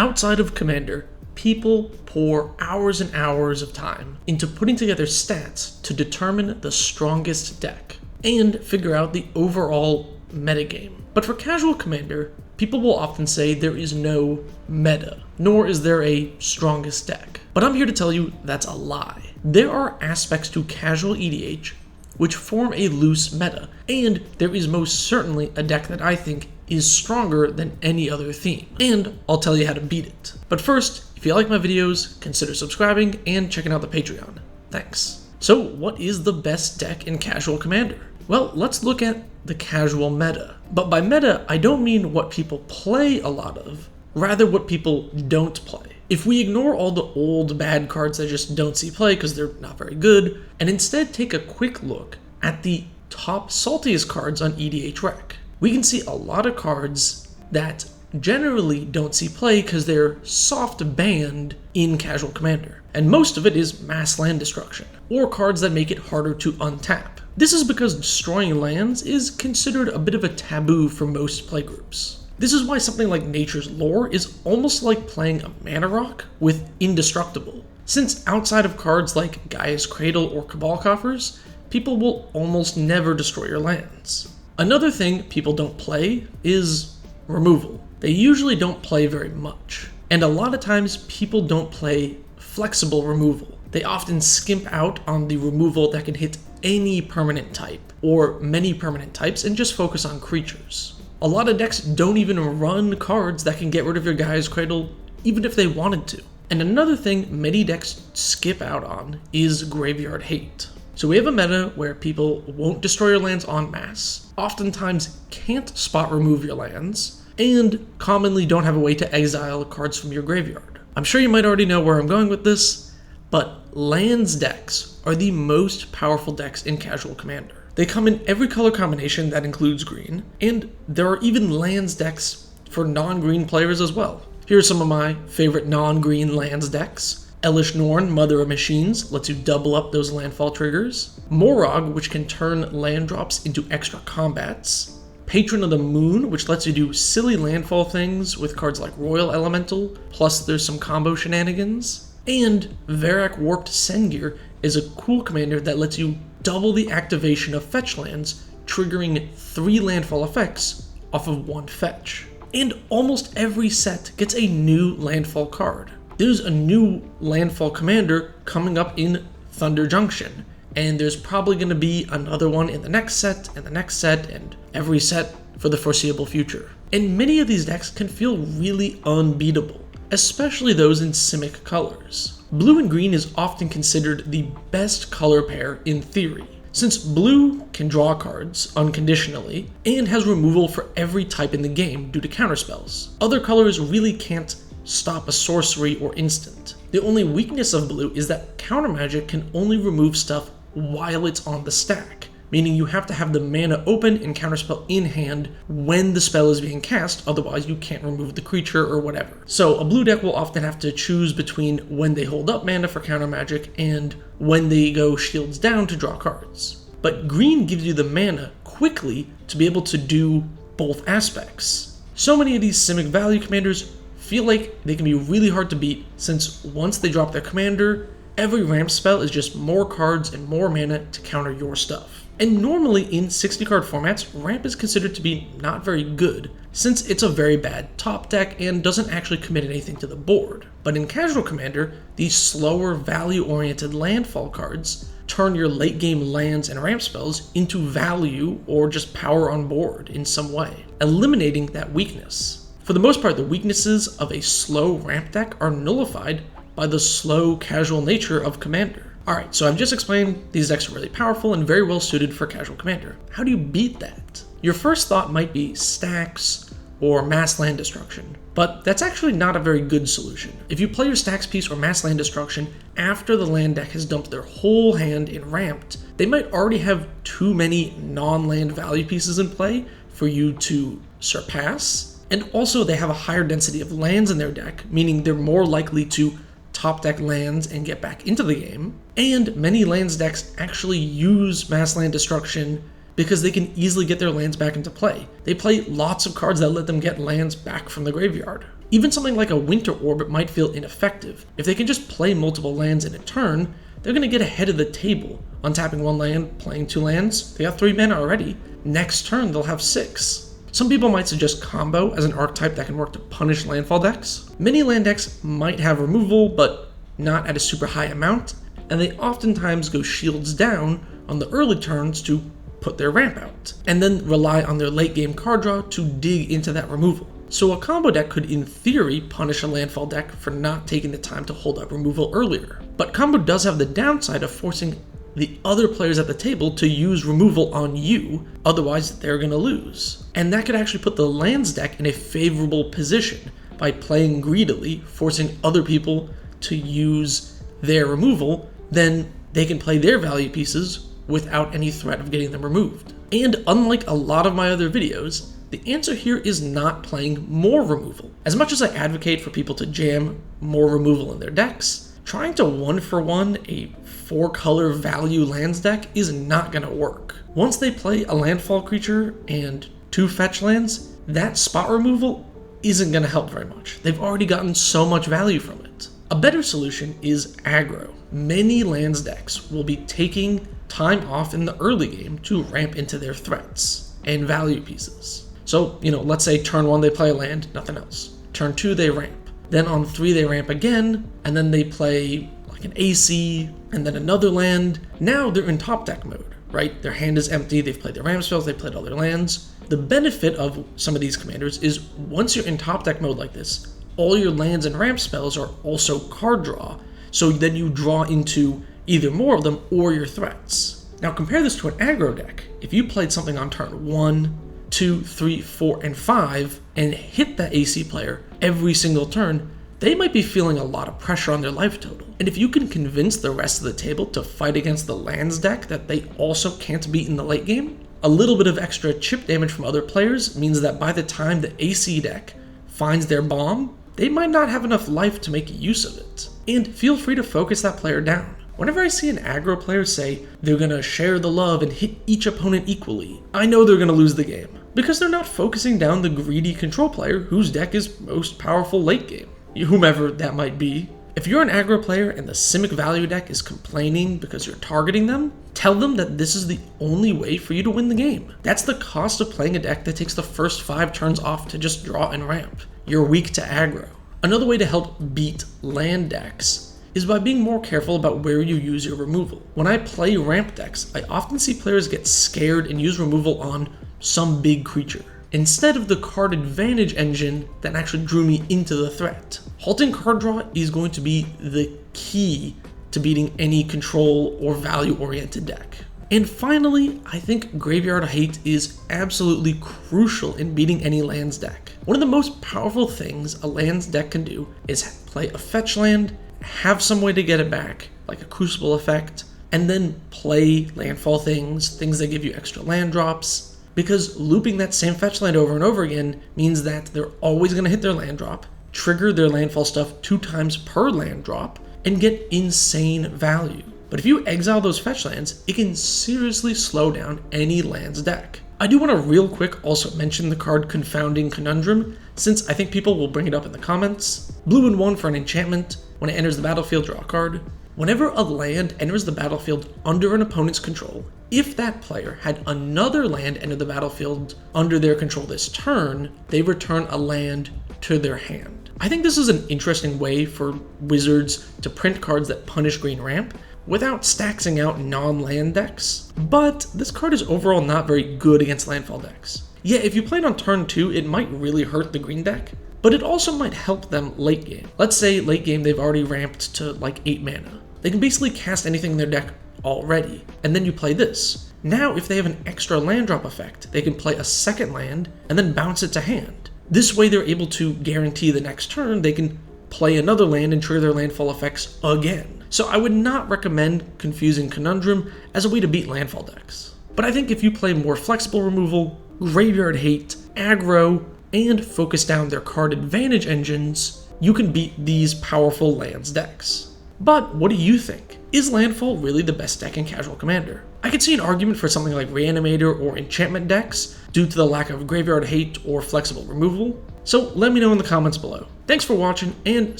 Outside of Commander, people pour hours and hours of time into putting together stats to determine the strongest deck and figure out the overall metagame. But for casual Commander, people will often say there is no meta, nor is there a strongest deck. But I'm here to tell you that's a lie. There are aspects to casual EDH which form a loose meta, and there is most certainly a deck that I think is stronger than any other theme, and I'll tell you how to beat it. But first, if you like my videos, consider subscribing and checking out the Patreon. Thanks. So what is the best deck in casual Commander? Well, let's look at the casual meta. But by meta, I don't mean what people play a lot of, rather what people don't play. If we ignore all the old bad cards that just don't see play because they're not very good, and instead take a quick look at the top saltiest cards on EDH Rec, we can see a lot of cards that generally don't see play because they're soft banned in casual Commander. And most of it is mass land destruction, or cards that make it harder to untap. This is because destroying lands is considered a bit of a taboo for most playgroups. This is why something like Nature's Lore is almost like playing a mana rock with Indestructible, since outside of cards like Gaia's Cradle or Cabal Coffers, people will almost never destroy your lands. Another thing people don't play is removal. They usually don't play very much, and a lot of times people don't play flexible removal. They often skimp out on the removal that can hit any permanent type, or many permanent types, and just focus on creatures. A lot of decks don't even run cards that can get rid of your Gaia's Cradle, even if they wanted to. And another thing many decks skip out on is Graveyard Hate. So we have a meta where people won't destroy your lands en masse, oftentimes can't spot remove your lands, and commonly don't have a way to exile cards from your graveyard. I'm sure you might already know where I'm going with this, but lands decks are the most powerful decks in casual Commander. They come in every color combination that includes green, and there are even lands decks for non-green players as well. Here are some of my favorite non-green lands decks. Elish Norn, Mother of Machines, lets you double up those landfall triggers. Morog, which can turn land drops into extra combats. Patron of the Moon, which lets you do silly landfall things with cards like Royal Elemental, plus there's some combo shenanigans. And Varak Warped Sengir is a cool commander that lets you double the activation of fetch lands, triggering 3 landfall effects off of 1 fetch. And almost every set gets a new landfall card. There's a new landfall commander coming up in Thunder Junction, and there's probably going to be another one in the next set, and the next set, and every set for the foreseeable future. And many of these decks can feel really unbeatable, especially those in simic colors. Blue and green is often considered the best color pair in theory, since blue can draw cards unconditionally and has removal for every type in the game due to counterspells. Other colors really can't stop a sorcery or instant. The only weakness of blue is that counter magic can only remove stuff while it's on the stack, meaning you have to have the mana open and counterspell in hand when the spell is being cast, otherwise you can't remove the creature or whatever. So a blue deck will often have to choose between when they hold up mana for counter magic and when they go shields down to draw cards. But green gives you the mana quickly to be able to do both aspects. So many of these simic value commanders feel like they can be really hard to beat, since once they drop their commander, every ramp spell is just more cards and more mana to counter your stuff. And normally in 60 card formats, ramp is considered to be not very good, since it's a very bad top deck and doesn't actually commit anything to the board. But in casual Commander, these slower value-oriented landfall cards turn your late game lands and ramp spells into value or just power on board in some way, eliminating that weakness. For the most part, the weaknesses of a slow ramp deck are nullified by the slow casual nature of Commander. Alright, so I've just explained these decks are really powerful and very well suited for casual Commander. How do you beat that? Your first thought might be stacks or mass land destruction, but that's actually not a very good solution. If you play your stacks piece or mass land destruction after the land deck has dumped their whole hand in ramped, they might already have too many non-land value pieces in play for you to surpass, and also they have a higher density of lands in their deck, meaning they're more likely to top deck lands and get back into the game. And many lands decks actually use mass land destruction because they can easily get their lands back into play. They play lots of cards that let them get lands back from the graveyard. Even something like a Winter Orbit might feel ineffective. If they can just play multiple lands in a turn, they're going to get ahead of the table. Untapping 1 land, playing 2 lands, they got 3 mana already. Next turn, they'll have 6. Some people might suggest Combo as an archetype that can work to punish landfall decks. Many land decks might have removal, but not at a super high amount, and they oftentimes go shields down on the early turns to put their ramp out, and then rely on their late game card draw to dig into that removal. So a combo deck could in theory punish a landfall deck for not taking the time to hold up removal earlier. But combo does have the downside of forcing the other players at the table to use removal on you, otherwise they're going to lose. And that could actually put the lands deck in a favorable position by playing greedily, forcing other people to use their removal, then they can play their value pieces without any threat of getting them removed. And unlike a lot of my other videos, the answer here is not playing more removal. As much as I advocate for people to jam more removal in their decks, trying to 1-for-1 a 4-color value lands deck is not going to work. Once they play a landfall creature and 2 fetch lands, that spot removal isn't going to help very much. They've already gotten so much value from it. A better solution is aggro. Many lands decks will be taking time off in the early game to ramp into their threats and value pieces. So, let's say turn 1 they play a land, nothing else. Turn 2 they ramp. Then on 3 they ramp again, and then they play like an AC, and then another land. Now they're in top deck mode, right? Their hand is empty, they've played their ramp spells, they've played all their lands. The benefit of some of these commanders is once you're in top deck mode like this, all your lands and ramp spells are also card draw, so then you draw into either more of them or your threats. Now compare this to an aggro deck. If you played something on turn 1, 2, 3, 4, and 5 and hit that AC player every single turn, they might be feeling a lot of pressure on their life total. And if you can convince the rest of the table to fight against the lands deck that they also can't beat in the late game, a little bit of extra chip damage from other players means that by the time the AC deck finds their bomb, they might not have enough life to make use of it. And feel free to focus that player down. Whenever I see an aggro player say they're gonna share the love and hit each opponent equally, I know they're gonna lose the game, because they're not focusing down the greedy control player whose deck is most powerful late game, whomever that might be. If you're an aggro player and the simic value deck is complaining because you're targeting them, tell them that this is the only way for you to win the game. That's the cost of playing a deck that takes the first 5 turns off to just draw and ramp. You're weak to aggro. Another way to help beat land decks is by being more careful about where you use your removal. When I play ramp decks, I often see players get scared and use removal on some big creature, instead of the card advantage engine that actually drew me into the threat. Halting card draw is going to be the key to beating any control or value-oriented deck. And finally, I think Graveyard Hate is absolutely crucial in beating any lands deck. One of the most powerful things a lands deck can do is play a fetch land, have some way to get it back, like a Crucible effect, and then play landfall things that give you extra land drops, because looping that same fetch land over and over again means that they're always going to hit their land drop, trigger their landfall stuff 2 times per land drop, and get insane value. But if you exile those fetch lands, it can seriously slow down any lands deck. I do want to real quick also mention the card Confounding Conundrum, since I think people will bring it up in the comments. Blue and 1 for an enchantment. When it enters the battlefield, draw a card. Whenever a land enters the battlefield under an opponent's control, if that player had another land enter the battlefield under their control this turn, they return a land to their hand. I think this is an interesting way for Wizards to print cards that punish green ramp without staxing out non-land decks, but this card is overall not very good against landfall decks. Yeah, if you play it on turn 2, it might really hurt the green deck, but it also might help them late game. Let's say late game they've already ramped to like 8 mana. They can basically cast anything in their deck already, and then you play this. Now if they have an extra land drop effect, they can play a second land and then bounce it to hand. This way they're able to guarantee the next turn they can play another land and trigger their landfall effects again. So I would not recommend confusing Conundrum as a way to beat landfall decks. But I think if you play more flexible removal, Graveyard Hate, aggro, and focus down their card advantage engines, you can beat these powerful lands decks. But what do you think? Is Landfall really the best deck in Casual Commander? I could see an argument for something like Reanimator or Enchantment decks due to the lack of Graveyard Hate or flexible removal, So let me know in the comments below. Thanks for watching, and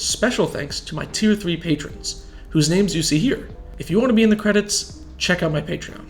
special thanks to my tier 3 patrons, whose names you see here. If you want to be in the credits, check out my Patreon.